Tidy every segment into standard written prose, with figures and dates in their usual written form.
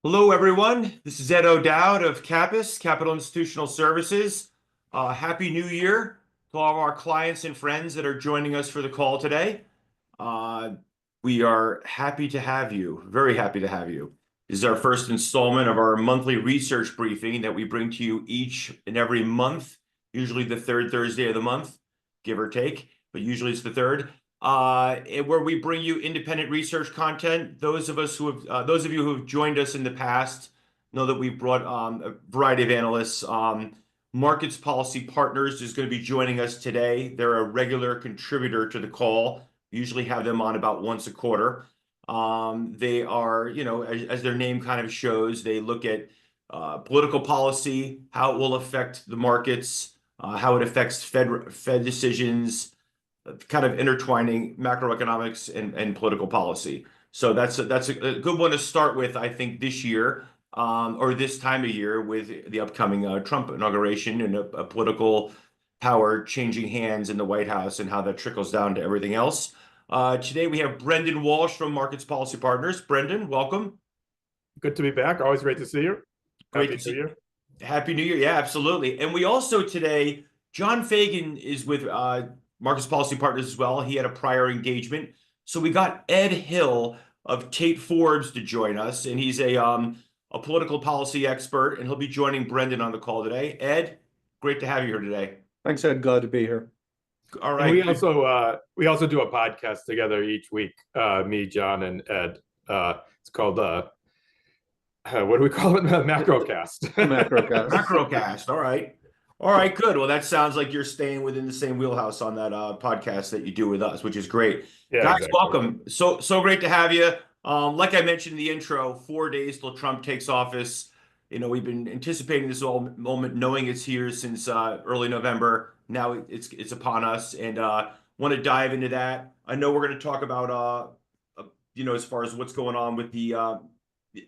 Hello, everyone. This is Ed O'Dowd of CAPIS, Capital Institutional Services. Happy New Year to all of our clients and friends that are joining us for the call today. Uh, we are happy to have you, very happy to have you. This is our first installment of our monthly research briefing that we bring to you each and every month, usually the third Thursday of the month, give or take, but usually it's the third. Where we bring you independent research content. Those of you who have joined us in the past know that we've brought a variety of analysts. Markets Policy Partners is going to be joining us today. They're a regular contributor to the call. We usually have them on about once a quarter. They are, as their name kind of shows, they look at political policy, how it will affect the markets, how it affects Fed decisions, kind of intertwining macroeconomics and political policy. So that's a good one to start with, I think, this year, or this time of year with the upcoming Trump inauguration and a political power changing hands in the White House and how that trickles down to everything else. Today we have Brendan Walsh from Markets Policy Partners. Brendan, welcome. Good to be back. Always great to see you. Great Happy to see New Year. Happy New Year. Yeah, absolutely. And we also today, John Fagan is with Marcus Policy Partners as well. He had a prior engagement. So we got Ed Hill of Tate Forbes to join us, and he's a political policy expert, and he'll be joining Brendan on the call today. Ed, great to have you here today. Thanks, Ed. Glad to be here. All And right. we also do a podcast together each week. Me, John, and Ed. It's called what do we call it? Macrocast. Macrocast. Macrocast. All right. All right, good. Well, that sounds like you're staying within the same wheelhouse on that podcast that you do with us, which is great. Yeah, Guys, exactly. welcome. So great to have you. Like I mentioned in the intro, 4 days till Trump takes office. We've been anticipating this moment, knowing it's here since early November. Now it's upon us, and want to dive into that. I know we're going to talk about as far as what's going on with the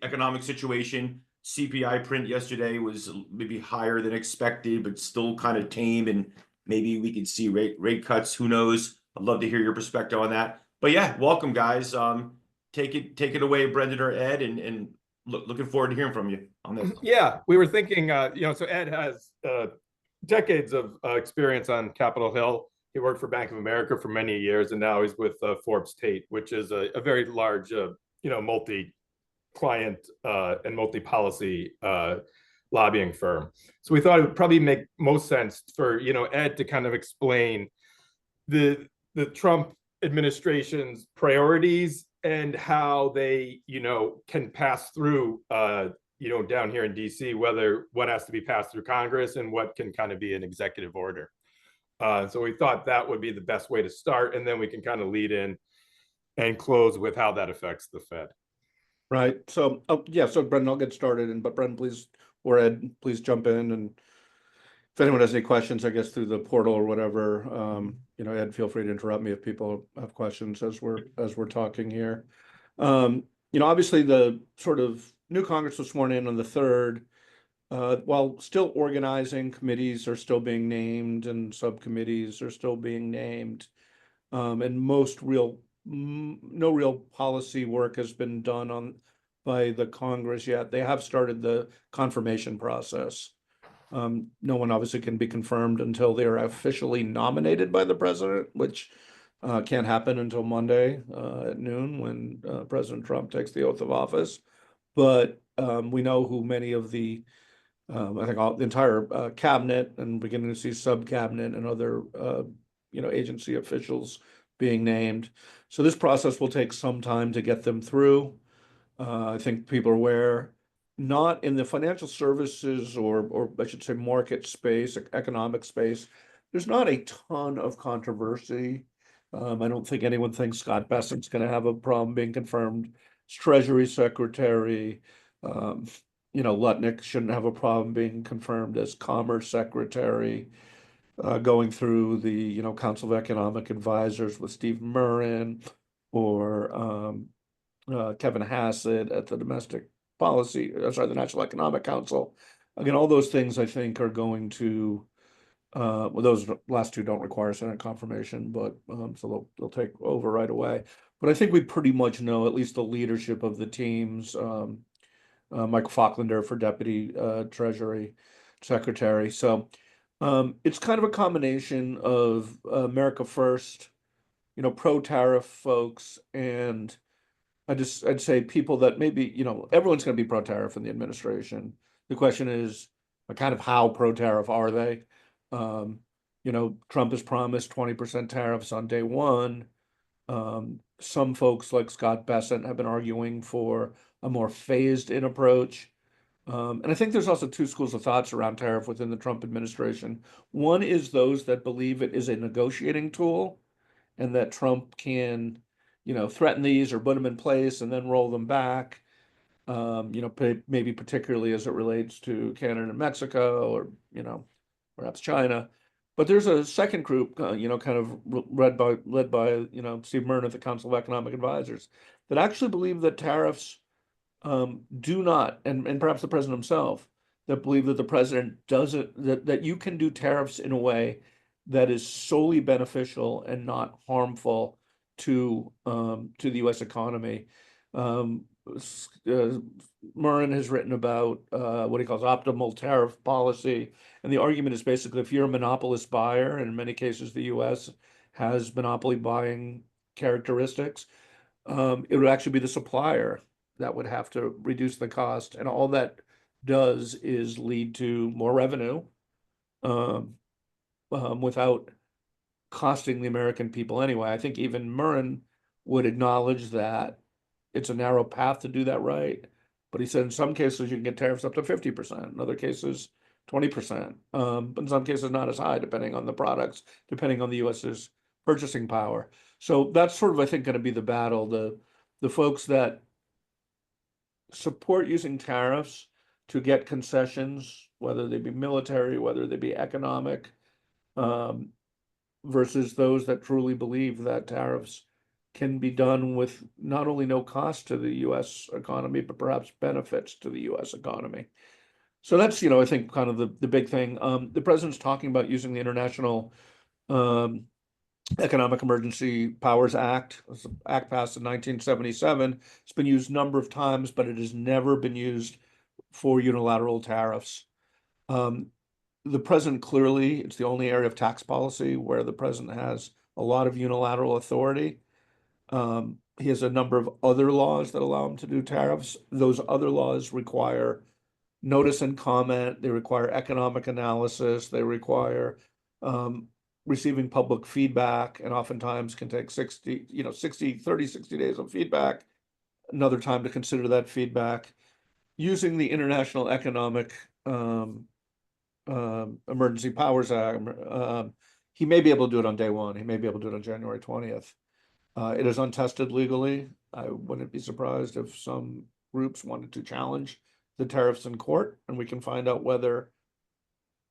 economic situation. CPI print yesterday was maybe higher than expected, but still kind of tame, and maybe we could see rate cuts. Who knows? I'd love to hear your perspective on that. But yeah, welcome, guys. Take it away, Brendan or Ed, and looking forward to hearing from you on this. Yeah, we were thinking, so Ed has decades of experience on Capitol Hill. He worked for Bank of America for many years, and now he's with Forbes Tate, which is a very large, multi-client and multi-policy lobbying firm. So we thought it would probably make most sense for Ed to kind of explain the Trump administration's priorities and how they can pass through down here in DC, what has to be passed through Congress and what can kind of be an executive order. So we thought that would be the best way to start, and then we can kind of lead in and close with how that affects the Fed. Right. So, so Brendan, I'll get started, but Brendan, please, or Ed, please jump in. And if anyone has any questions, I guess through the portal or whatever, Ed, feel free to interrupt me if people have questions as we're talking here. Obviously the sort of new Congress was sworn in on the 3rd. While still organizing, committees are still being named and subcommittees are still being named, and no real policy work has been done by the Congress yet. They have started the confirmation process. No one obviously can be confirmed until they are officially nominated by the president, which can't happen until Monday at noon when President Trump takes the oath of office. But we know who many of the I think the entire cabinet, and beginning to see sub-cabinet and other agency officials being named. So this process will take some time to get them through. I think people are aware, not in the financial services or I should say market space, economic space, there's not a ton of controversy. I don't think anyone thinks Scott Bessett's going to have a problem being confirmed as Treasury Secretary. Lutnick shouldn't have a problem being confirmed as Commerce Secretary. Going through the Council of Economic Advisors with Steve Murrin or Kevin Hassett at the the National Economic Council. Again, all those things I think are going to those last two don't require Senate confirmation, but so they'll take over right away. But I think we pretty much know at least the leadership of the teams. Michael Falklander for Deputy Treasury Secretary. So it's kind of a combination of America First, pro-tariff folks, and I'd say people that maybe, everyone's going to be pro-tariff in the administration. The question is, kind of how pro-tariff are they? Trump has promised 20% tariffs on day one. Some folks like Scott Bessent have been arguing for a more phased-in approach. And I think there's also two schools of thoughts around tariff within the Trump administration. One is those that believe it is a negotiating tool and that Trump can, threaten these or put them in place and then roll them back. Maybe particularly as it relates to Canada and Mexico, or, perhaps China. But there's a second group, kind of led by, Steve Murn at the Council of Economic Advisors, that actually believe that tariffs do not, and perhaps the president himself, that believe that the president doesn't, that you can do tariffs in a way that is solely beneficial and not harmful to the U.S. economy. Murren has written about what he calls optimal tariff policy, and the argument is basically if you're a monopolist buyer, and in many cases the U.S. has monopoly buying characteristics, it would actually be the supplier that would have to reduce the cost, and all that does is lead to more revenue without costing the American people anyway. I think even Murren would acknowledge that it's a narrow path to do that right, but he said in some cases you can get tariffs up to 50%, in other cases 20%, but in some cases not as high, depending on the products, depending on the US's purchasing power. So that's sort of, I think, going to be the battle. The folks that support using tariffs to get concessions, whether they be military, whether they be economic, versus those that truly believe that tariffs can be done with not only no cost to the U.S. economy, but perhaps benefits to the U.S. economy. So that's, I think, kind of the big thing. The president's talking about using the International Economic Emergency Powers Act. It was an act passed in 1977. It's been used a number of times, but it has never been used for unilateral tariffs. The president clearly, it's the only area of tax policy where the president has a lot of unilateral authority. He has a number of other laws that allow him to do tariffs. Those other laws require notice and comment. They require economic analysis. They require receiving public feedback, and oftentimes can take 60 days of feedback, another time to consider that feedback. Using the International Economic Emergency Powers Act, he may be able to do it on day one. He may be able to do it on January 20th. It is untested legally. I wouldn't be surprised if some groups wanted to challenge the tariffs in court, and we can find out whether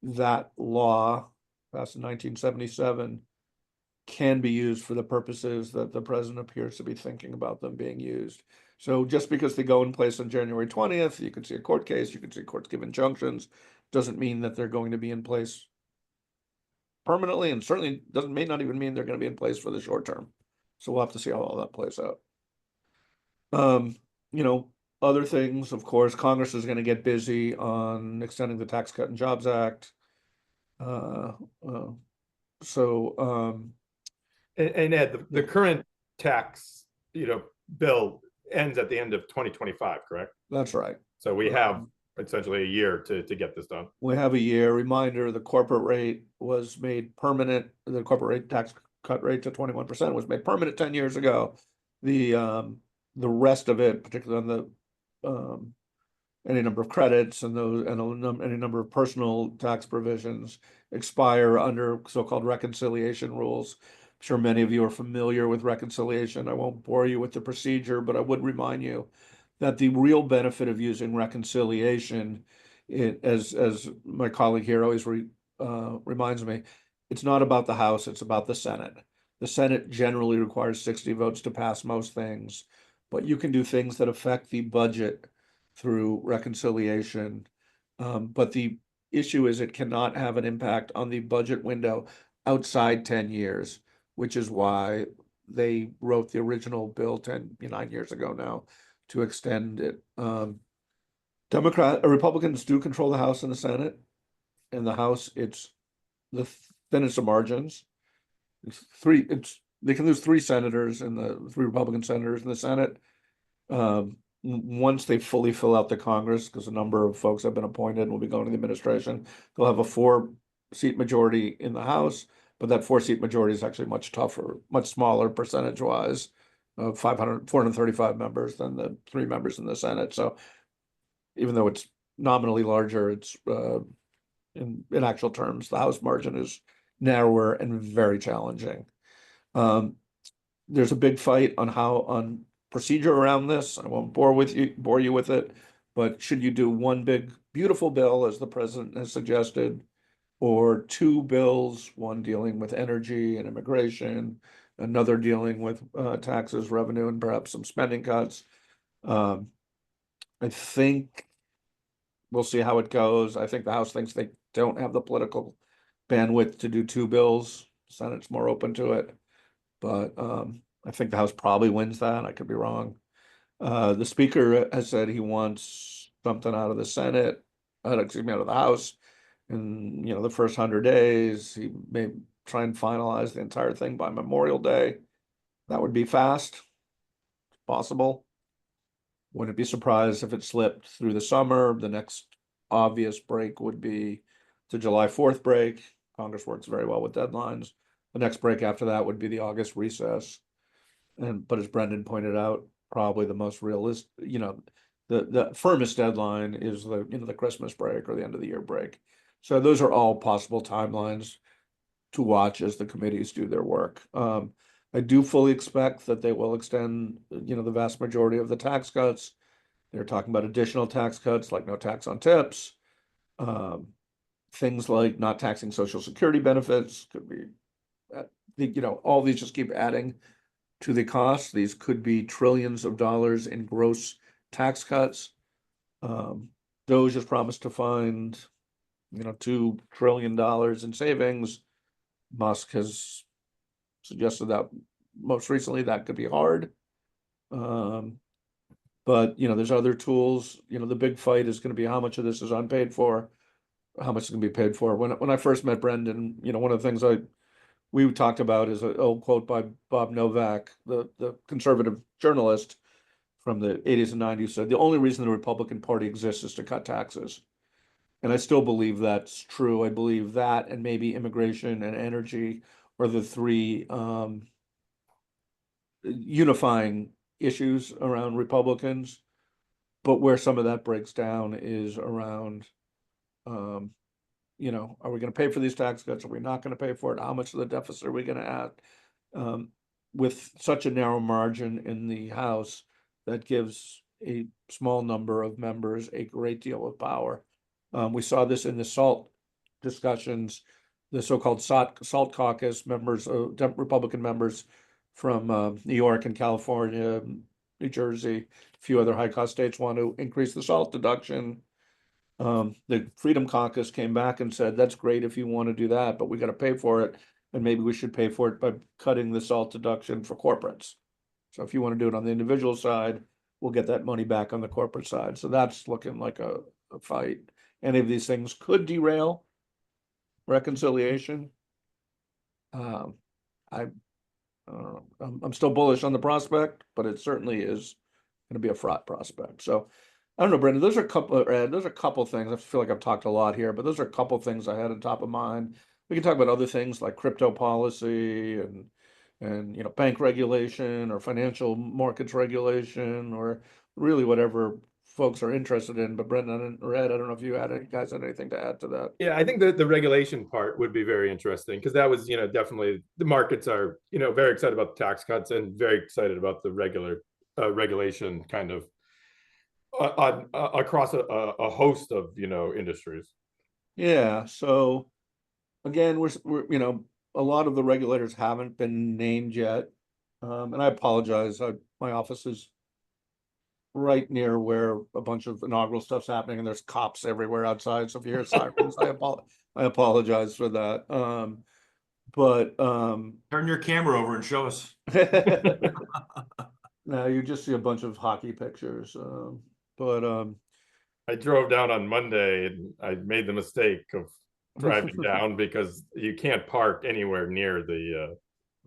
that law passed in 1977 can be used for the purposes that the president appears to be thinking about them being used. So just because they go in place on January 20th, you can see a court case, you can see courts give injunctions, doesn't mean that they're going to be in place permanently, and certainly may not even mean they're going to be in place for the short term. So we'll have to see how all that plays out. Other things, of course, Congress is going to get busy on extending the Tax Cut and Jobs Act. And Ed, the current tax, bill ends at the end of 2025, correct? That's right. So we have essentially a year to get this done. We have a year. Reminder, the corporate rate was made permanent. The corporate rate tax cut rate to 21% was made permanent 10 years ago. The rest of it, particularly on the any number of credits and any number of personal tax provisions, expire under so-called reconciliation rules. I'm sure many of you are familiar with reconciliation. I won't bore you with the procedure, but I would remind you that the real benefit of using reconciliation, as my colleague here always reminds me, it's not about the House, it's about the Senate. The Senate generally requires 60 votes to pass most things, but you can do things that affect the budget through reconciliation. But the issue is it cannot have an impact on the budget window outside 10 years, which is why they wrote the original bill 9 years ago now to extend it. Republicans do control the House and the Senate. In the House, it's the thinnest of margins. They can lose three senators and the three Republican senators in the Senate. Once they fully fill out the Congress, because a number of folks have been appointed and will be going to the administration, they'll have a 4-seat majority in the House, but that 4-seat majority is actually much tougher, much smaller percentage-wise, of 435 members than the 3 members in the Senate. So even though it's nominally larger, it's in actual terms, the House margin is narrower and very challenging. There's a big fight on procedure around this. I won't bore you with it, but should you do one big beautiful bill as the president has suggested, or 2 bills, one dealing with energy and immigration, another dealing with taxes, revenue, and perhaps some spending cuts? I think we'll see how it goes. I think the House thinks they don't have the political bandwidth to do 2 bills. Senate's more open to it, but I think the House probably wins that. I could be wrong. The Speaker has said he wants something out of the Senate, excuse me, out of the House in the first 100 days. He may try and finalize the entire thing by Memorial Day. That would be fast. It's possible. Wouldn't be surprised if it slipped through the summer. The next obvious break would be the July 4th break. Congress works very well with deadlines. The next break after that would be the August recess. But as Brendan pointed out, probably the most realistic, the firmest deadline is the Christmas break or the end of the year break. So those are all possible timelines to watch as the committees do their work. I do fully expect that they will extend, the vast majority of the tax cuts. They're talking about additional tax cuts, like no tax on tips. Things like not taxing Social Security benefits could be, all these just keep adding to the cost. These could be trillions of dollars in gross tax cuts. DOGE has promised to find, $2 trillion in savings. Musk has suggested that most recently that could be hard. But there's other tools. The big fight is going to be how much of this is unpaid for, how much is going to be paid for. When I first met Brendan, one of the things we talked about is an old quote by Bob Novak, the conservative journalist from the 80s and 90s, said the only reason the Republican Party exists is to cut taxes. And I still believe that's true. I believe that and maybe immigration and energy are the 3 unifying issues around Republicans. But where some of that breaks down is around, are we going to pay for these tax cuts? Are we not going to pay for it? How much of the deficit are we going to add? With such a narrow margin in the House, that gives a small number of members a great deal of power. We saw this in the SALT discussions, the so-called SALT caucus members, Republican members from New York and California, New Jersey, a few other high-cost states want to increase the SALT deduction. The Freedom Caucus came back and said, that's great if you want to do that, but we got to pay for it. And maybe we should pay for it by cutting the SALT deduction for corporates. So if you want to do it on the individual side, we'll get that money back on the corporate side. So that's looking like a fight. Any of these things could derail reconciliation. I don't know. I'm still bullish on the prospect, but it certainly is going to be a fraught prospect. So I don't know, Brendan, there's a couple things. I feel like I've talked a lot here, but those are a couple things I had on top of mind. We can talk about other things like crypto policy and bank regulation or financial markets regulation or really whatever folks are interested in. But Brendan or Ed, I don't know if you guys had anything to add to that. Yeah, I think the regulation part would be very interesting because that was, definitely the markets are, very excited about the tax cuts and very excited about the regulation kind of across a host of, industries. Yeah. So again, we're a lot of the regulators haven't been named yet. And I apologize. My office is right near where a bunch of inaugural stuff's happening and there's cops everywhere outside. So if you hear sirens, I apologize for that. But Turn your camera over and show us. now you just see a bunch of hockey pictures. But I drove down on Monday and I made the mistake of driving down because you can't park anywhere near the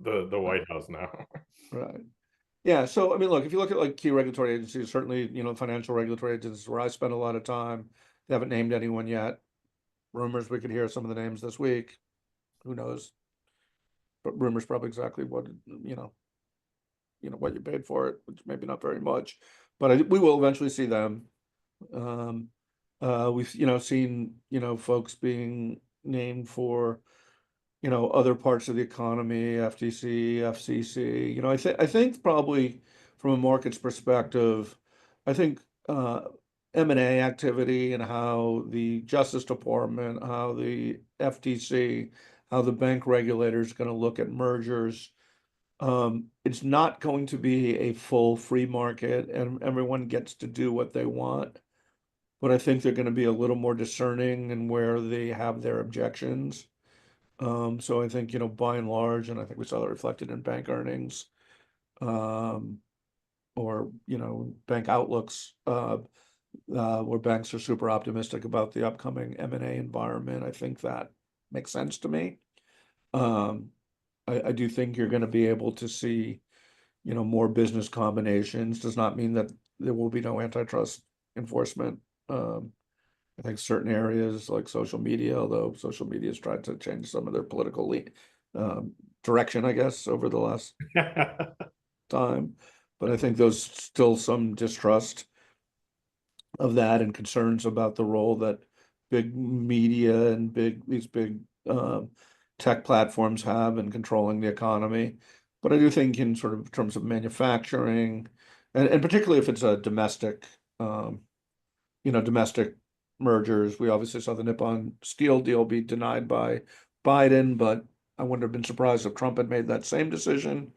White House now. Right. Yeah. So, I mean, look, if you look at like key regulatory agencies, certainly, financial regulatory agencies where I spend a lot of time, they haven't named anyone yet. Rumors we could hear some of the names this week. Who knows? But rumors probably exactly what, what you paid for it, which maybe not very much, but we will eventually see them. Um, we've, seen, folks being named for, other parts of the economy, FTC, FCC. I think probably from a market's perspective, I think M&A activity and how the Justice Department, how the FTC, how the bank regulator is going to look at mergers. It's not going to be a full free market and everyone gets to do what they want. But I think they're going to be a little more discerning in where they have their objections. So I think, by and large, and I think we saw that reflected in bank earnings, um, or, bank outlooks, where banks are super optimistic about the upcoming M&A environment. I think that makes sense to me. I do think you're going to be able to see, more business combinations. Does not mean that there will be no antitrust enforcement. I think certain areas like social media, although social media has tried to change some of their political direction, I guess, over the last time. But I think there's still some distrust of that and concerns about the role that big media and these big tech platforms have in controlling the economy. But I do think in sort of terms of manufacturing, and particularly if it's a domestic, domestic mergers. We obviously saw the Nippon Steel deal be denied by Biden, but I wouldn't have been surprised if Trump had made that same decision.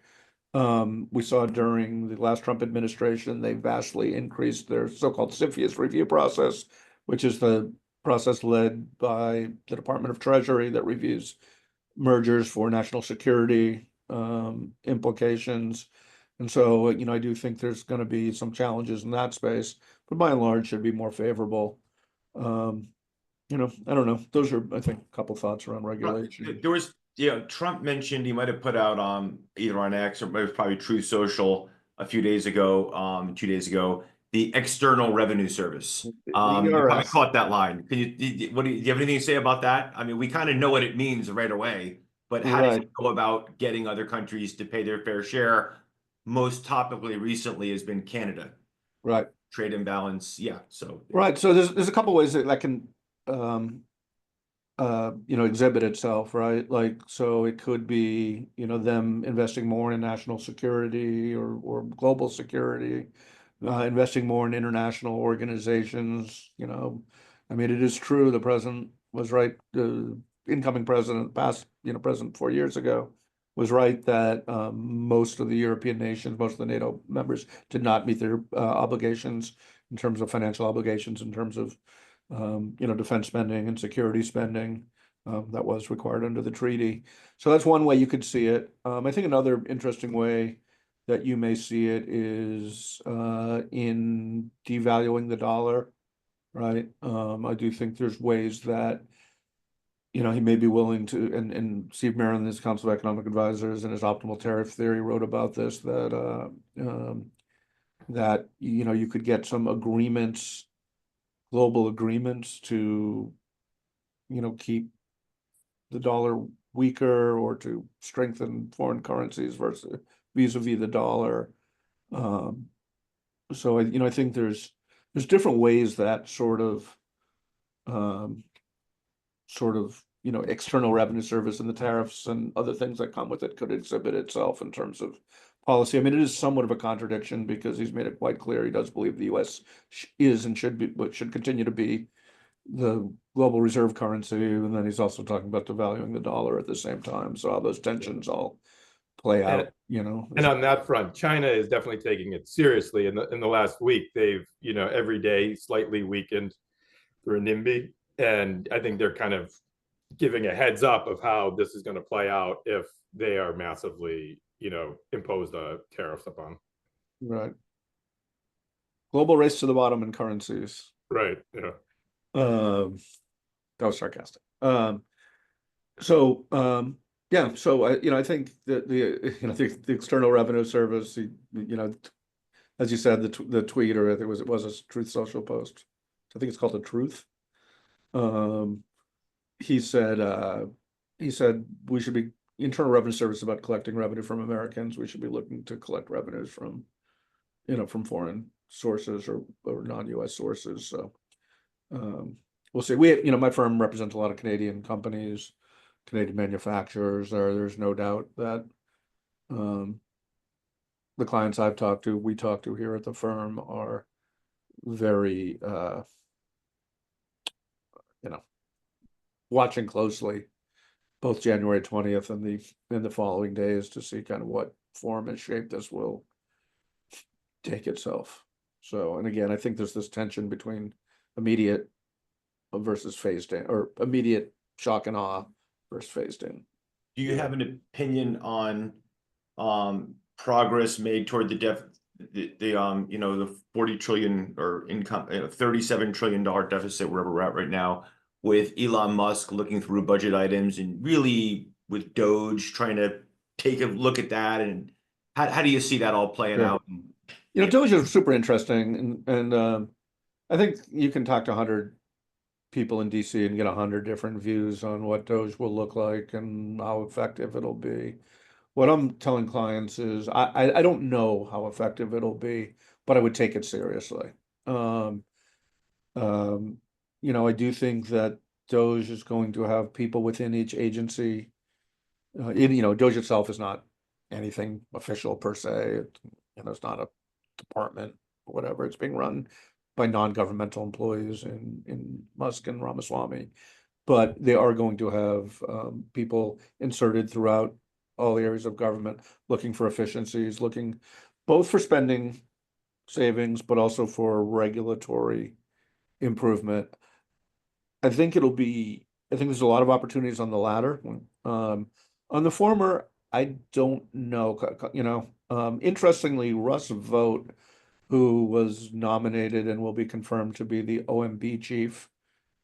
We saw during the last Trump administration, they vastly increased their so-called CFIUS review process, which is the process led by the Department of Treasury that reviews mergers for national security implications. And so, I do think there's going to be some challenges in that space, but by and large should be more favorable. I don't know. Those are, I think, a couple thoughts around regulation. There was, Trump mentioned he might have put out either on X or it was probably Truth Social a few days ago, 2 days ago, the External Revenue Service. You probably ERS. caught that line. Can you, do you have anything to say about that? I mean, we kind of know what it means right away, but how does Right. it go about getting other countries to pay their fair share? Most topically recently has been Canada. Right. Trade imbalance. Yeah. So Right. So there's a couple ways that can exhibit itself, right? Like, so it could be, them investing more in national security or global security, investing more in international organizations, I mean, it is true, the president was right, the incoming president, past, president 4 years ago, was right that most of the European nations, most of the NATO members did not meet their obligations in terms of financial obligations, in terms of defense spending and security spending that was required under the treaty. So that's one way you could see it. I think another interesting way that you may see it is in devaluing the dollar, right? I do think there's ways that he may be willing to, and Steve Marron, his Council of Economic Advisors, and his optimal tariff theory wrote about this, that you could get some agreements, global agreements to keep the dollar weaker or to strengthen foreign currencies versus vis-a-vis the dollar. So I think there's different ways that sort of external revenue service and the tariffs and other things that come with it could exhibit itself in terms of policy. I mean, it is somewhat of a contradiction because he's made it quite clear he does believe the U.S. is and should be, but should continue to be the global reserve currency, and then he's also talking about devaluing the dollar at the same time. So all those tensions all play out, And on that front, China is definitely taking it seriously. In the last week, they've every day slightly weakened the renminbi, and I think they're kind of giving a heads up of how this is going to play out if they are massively imposed tariffs upon. Right. Global race to the bottom in currencies. Right, yeah. That was sarcastic. So yeah, so I think that the External Revenue Service, as you said, the tweet, or I think it was a Truth Social post. I think it's called the Truth. Um, he said we should be Internal Revenue Service about collecting revenue from Americans. We should be looking to collect revenues from from foreign sources or non-US sources. So we'll see. My firm represents a lot of Canadian companies, Canadian manufacturers. There's no doubt that the clients we talk to here at the firm are very watching closely both January 20th and the following days to see kind of what form and shape this will take itself. So, and again, I think there's this tension between immediate versus phased in, or immediate shock and awe versus phased in. Do you have an opinion on progress made toward the 40 trillion or income, $37 trillion deficit wherever we're at right now, with Elon Musk looking through budget items and really with Doge trying to take a look at that, and how do you see that all playing out? Doge is super interesting, and I think you can talk to 100 people in DC and get 100 different views on what Doge will look like and how effective it'll be. What I'm telling clients is I don't know how effective it'll be, but I would take it seriously. I do think that Doge is going to have people within each agency. Doge itself is not anything official per se. It's not a department, or whatever. It's being run by non-governmental employees in Musk and Ramaswamy, but they are going to have people inserted throughout all the areas of government looking for efficiencies, looking both for spending savings, but also for regulatory improvement. I think there's a lot of opportunities on the latter. On the former, I don't know. Interestingly, Russ Vogt, who was nominated and will be confirmed to be the OMB chief,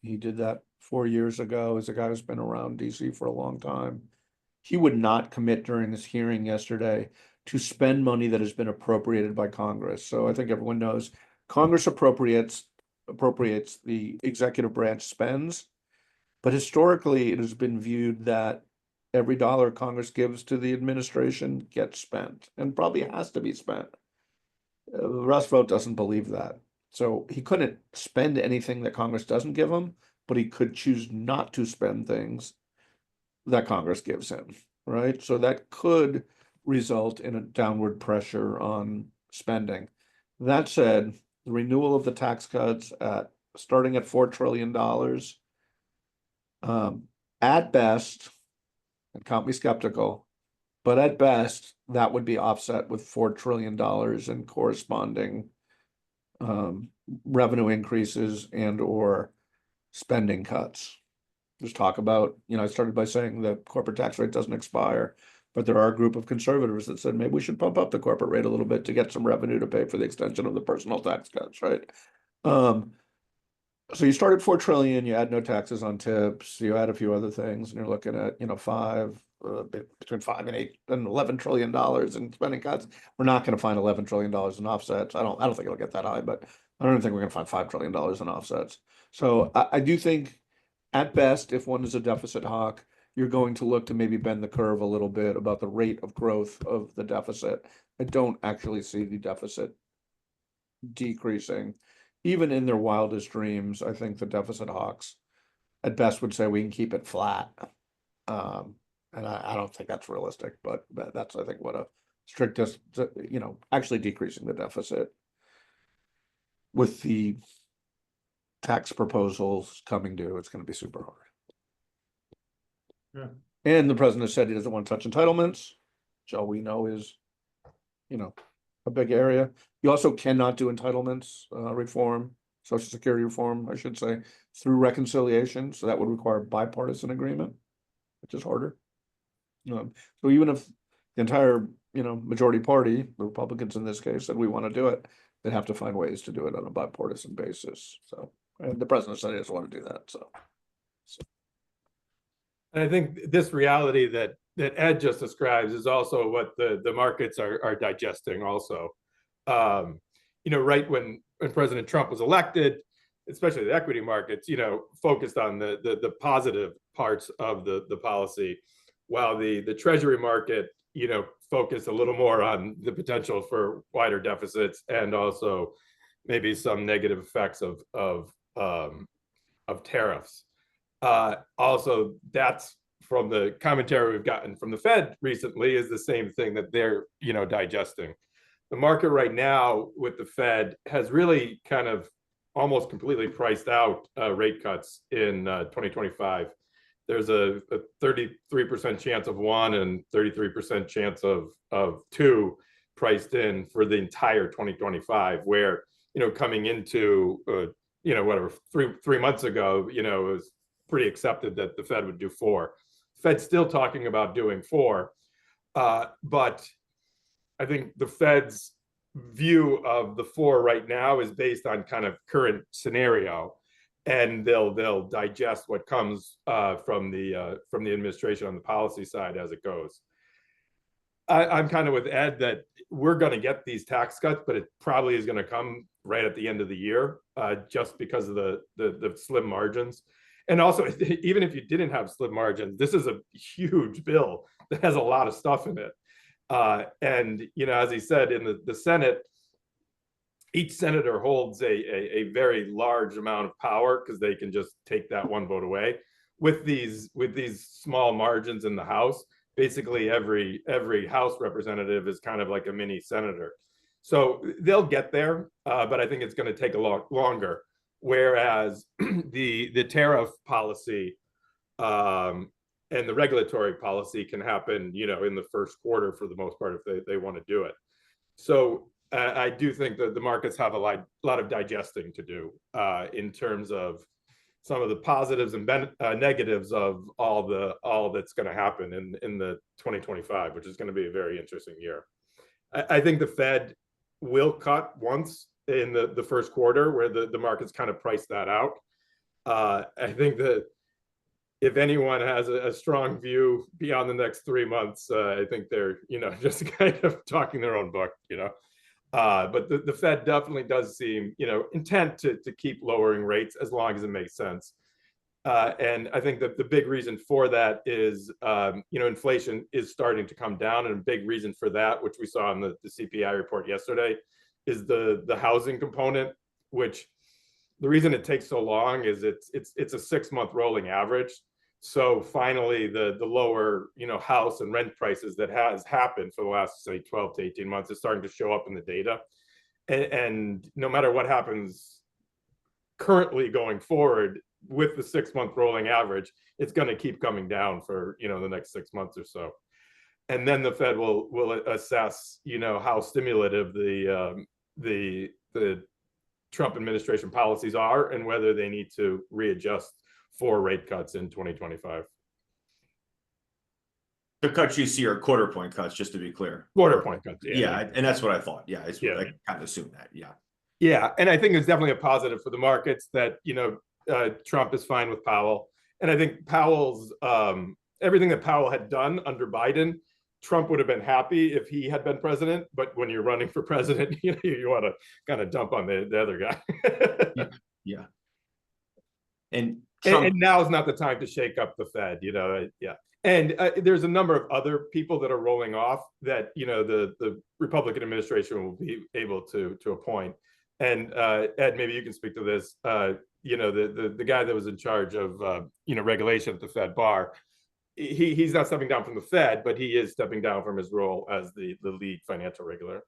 he did that 4 years ago, is a guy who's been around DC for a long time. He would not commit during this hearing yesterday to spend money that has been appropriated by Congress. So I think everyone knows Congress appropriates, the executive branch spends. But historically, it has been viewed that every dollar Congress gives to the administration gets spent and probably has to be spent. Russ Vogt doesn't believe that. So he couldn't spend anything that Congress doesn't give him, but he could choose not to spend things that Congress gives him, right? So that could result in a downward pressure on spending. That said, the renewal of the tax cuts starting at $4 trillion, at best, and count me skeptical, but at best, that would be offset with $4 trillion in corresponding revenue increases and or spending cuts. There's talk about, I started by saying the corporate tax rate doesn't expire, but there are a group of conservatives that said maybe we should pump up the corporate rate a little bit to get some revenue to pay for the extension of the personal tax cuts, right? So you start at 4 trillion, you add no taxes on tips, you add a few other things, and you're looking at, between $5 and $11 trillion in spending cuts. We're not going to find $11 trillion in offsets. I don't think it'll get that high, but I don't even think we're going to find $5 trillion in offsets. So I do think, at best, if one is a deficit hawk, you're going to look to maybe bend the curve a little bit about the rate of growth of the deficit. I don't actually see the deficit decreasing. Even in their wildest dreams, I think the deficit hawks at best would say we can keep it flat. And I don't think that's realistic, but that's, I think, what a strictest, actually decreasing the deficit with the tax proposals coming due, it's going to be super hard. Yeah. And the president said he doesn't want to touch entitlements, which all we know is, a big area. You also cannot do entitlements reform, Social Security reform, I should say, through reconciliation. So that would require bipartisan agreement, which is harder. So even if the entire, majority party, the Republicans in this case, said we want to do it, they'd have to find ways to do it on a bipartisan basis. So, and the president said he doesn't want to do that. So. And I think this reality that Ed just describes is also what the markets are digesting also. Right when President Trump was elected, especially the equity markets, focused on the positive parts of the policy, while the Treasury market, focused a little more on the potential for wider deficits and also maybe some negative effects of tariffs. Also, that's from the commentary we've gotten from the Fed recently is the same thing that they're, digesting. The market right now with the Fed has really kind of almost completely priced out rate cuts in 2025. There's a 33% chance of one and 33% chance of two priced in for the entire 2025, where, coming into, whatever, three months ago, it was pretty accepted that the Fed would do four. Fed's still talking about doing four, but I think the Fed's view of the four right now is based on kind of current scenario, and they'll digest what comes from the administration on the policy side as it goes. I'm kind of with Ed that we're going to get these tax cuts, but it probably is going to come right at the end of the year, just because of the slim margins. And also, even if you didn't have slim margins, this is a huge bill that has a lot of stuff in it. And, as he said, in the Senate, each senator holds a very large amount of power because they can just take that one vote away. With these small margins in the House, basically every House representative is kind of like a mini senator. So they'll get there, but I think it's going to take a lot longer. Whereas the tariff policy and the regulatory policy can happen, in the first quarter for the most part if they want to do it. So I do think that the markets have a lot of digesting to do in terms of some of the positives and negatives of all that's going to happen in the 2025, which is going to be a very interesting year. I think the Fed will cut once in the first quarter, where the markets kind of price that out. I think that if anyone has a strong view beyond the next 3 months, I think they're, just kind of talking their own book, But the Fed definitely does seem, intent to keep lowering rates as long as it makes sense. And I think that the big reason for that is, inflation is starting to come down, and a big reason for that, which we saw in the CPI report yesterday, is the housing component, which the reason it takes so long is it's a 6-month rolling average. So finally, the lower, house and rent prices that has happened for the last, say, 12 to 18 months is starting to show up in the data. And no matter what happens currently going forward with the 6-month rolling average, it's going to keep coming down for, the next 6 months or so. And then the Fed will assess, how stimulative the Trump administration policies are and whether they need to readjust for rate cuts in 2025. The cuts you see are quarter point cuts, just to be clear. Quarter point cuts. Yeah, and that's what I thought. Yeah, I kind of assumed that. Yeah. Yeah, and I think it's definitely a positive for the markets that, Trump is fine with Powell. And I think Powell's, everything that Powell had done under Biden, Trump would have been happy if he had been president. But when you're running for president, you want to kind of dump on the other guy. Yeah. And Trump, and now is not the time to shake up the Fed, yeah. And there's a number of other people that are rolling off that, the Republican administration will be able to appoint. And Ed, maybe you can speak to this. The guy that was in charge of, regulation at the Fed bar, he's not stepping down from the Fed, but he is stepping down from his role as the lead financial regulator.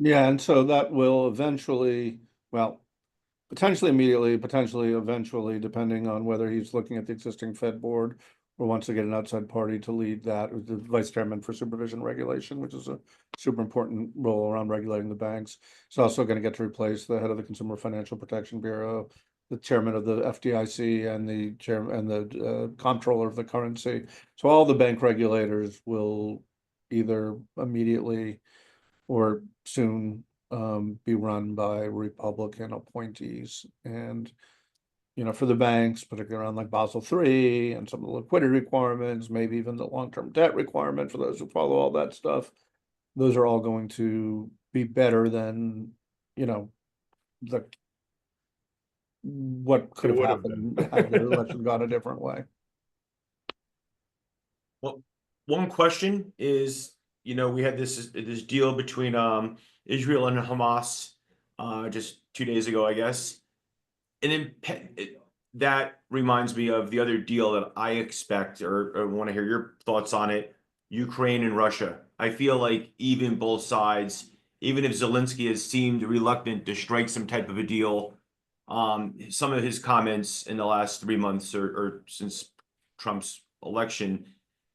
Yeah, and so that will eventually, well, potentially immediately, potentially eventually, depending on whether he's looking at the existing Fed board or wants to get an outside party to lead that, the vice chairman for supervision regulation, which is a super important role around regulating the banks. He's also going to get to replace the head of the Consumer Financial Protection Bureau, the chairman of the FDIC, and the chairman and the comptroller of the currency. So all the bank regulators will either immediately or soon be run by Republican appointees. And, you know, for the banks, particularly around like Basel III and some of the liquidity requirements, maybe even the long-term debt requirement for those who follow all that stuff, those are all going to be better than, you know, what could It have would have been. happened had the election gone a different way. Well, one question is, you know, we had this deal between Israel and Hamas just 2 days ago, I guess. And that reminds me of the other deal that I expect or want to hear your thoughts on it, Ukraine and Russia. I feel like even both sides, even if Zelensky has seemed reluctant to strike some type of a deal, some of his comments in the last 3 months or since Trump's election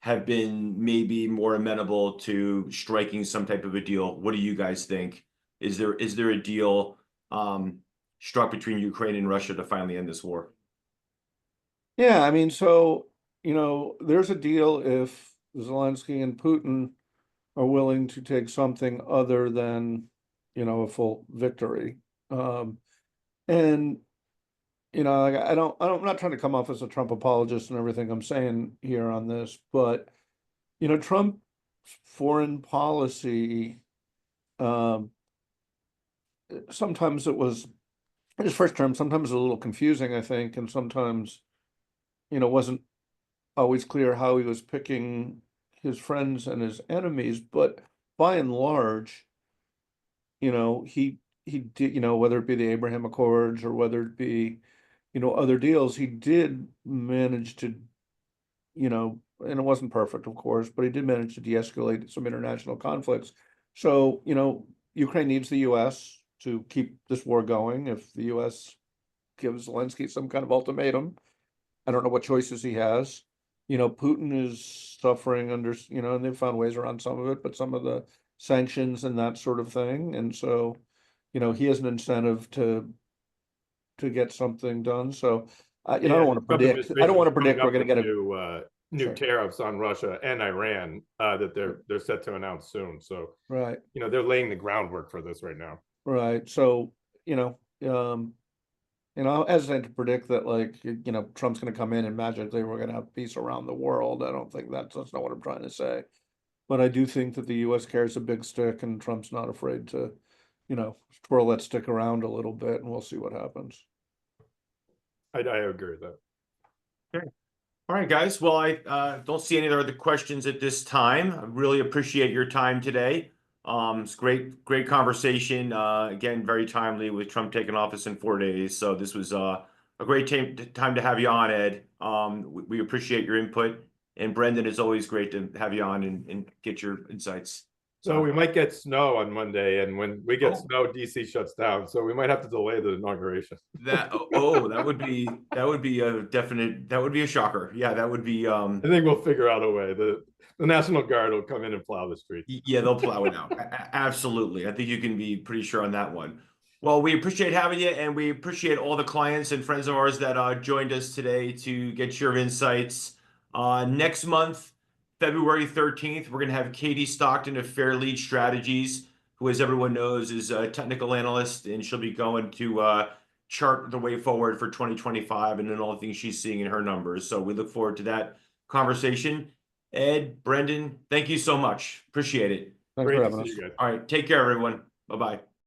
have been maybe more amenable to striking some type of a deal. What do you guys think? Is there a deal struck between Ukraine and Russia to finally end this war? Yeah, I mean, so, you know, there's a deal if Zelensky and Putin are willing to take something other than, you know, a full victory. And, you know, like, I'm not trying to come off as a Trump apologist and everything I'm saying here on this, but, you know, Trump's foreign policy, sometimes it was his first term, sometimes a little confusing, I think, and sometimes, you know, wasn't always clear how he was picking his friends and his enemies, but by and large, you know, he did, you know, whether it be the Abraham Accords or whether it be, you know, other deals, he did manage to, you know, and it wasn't perfect, of course, but he did manage to de-escalate some international conflicts. So, you know, Ukraine needs the US to keep this war going. If the US gives Zelensky some kind of ultimatum, I don't know what choices he has. You know, Putin is suffering under, you know, and they've found ways around some of it, but some of the sanctions and that sort of thing. And so, you know, he has an incentive to get something done. So, you know, I don't want to predict. I don't want to predict we're going to get a new Sure. tariffs on Russia and Iran that they're set to announce soon. So, right, you know, they're laying the groundwork for this right now. right. So, you know, I'm hesitant to predict that, like, you know, Trump's going to come in and magically we're going to have peace around the world. I don't think that's not what I'm trying to say. But I do think that the US carries a big stick and Trump's not afraid to, you know, twirl that stick around a little bit and we'll see what happens. I agree with that. Okay. All right, guys. Well, I don't see any other questions at this time. I really appreciate your time today. It's great conversation. Again, very timely with Trump taking office in 4 days. So this was a great time to have you on, Ed. We appreciate your input. And Brendan, it's always great to have you on and get your insights. So we might get snow on Monday, and when we get snow, DC shuts down. So we might have to delay the inauguration. That would be a definite, that would be a shocker. Yeah, that would be I think we'll figure out a way. The National Guard will come in and plow the street. Yeah, they'll plow it out. Absolutely. I think you can be pretty sure on that one. Well, we appreciate having you, and we appreciate all the clients and friends of ours that joined us today to get your insights. Next month, February 13th, we're going to have Katie Stockton of Fair Lead Strategies, who, as everyone knows, is a technical analyst, and she'll be going to chart the way forward for 2025 and then all the things she's seeing in her numbers. So we look forward to that conversation. Ed, Brendan, thank you so much. Appreciate it. Thanks Great for to having see us. you guys. All right, take care, everyone. Bye-bye.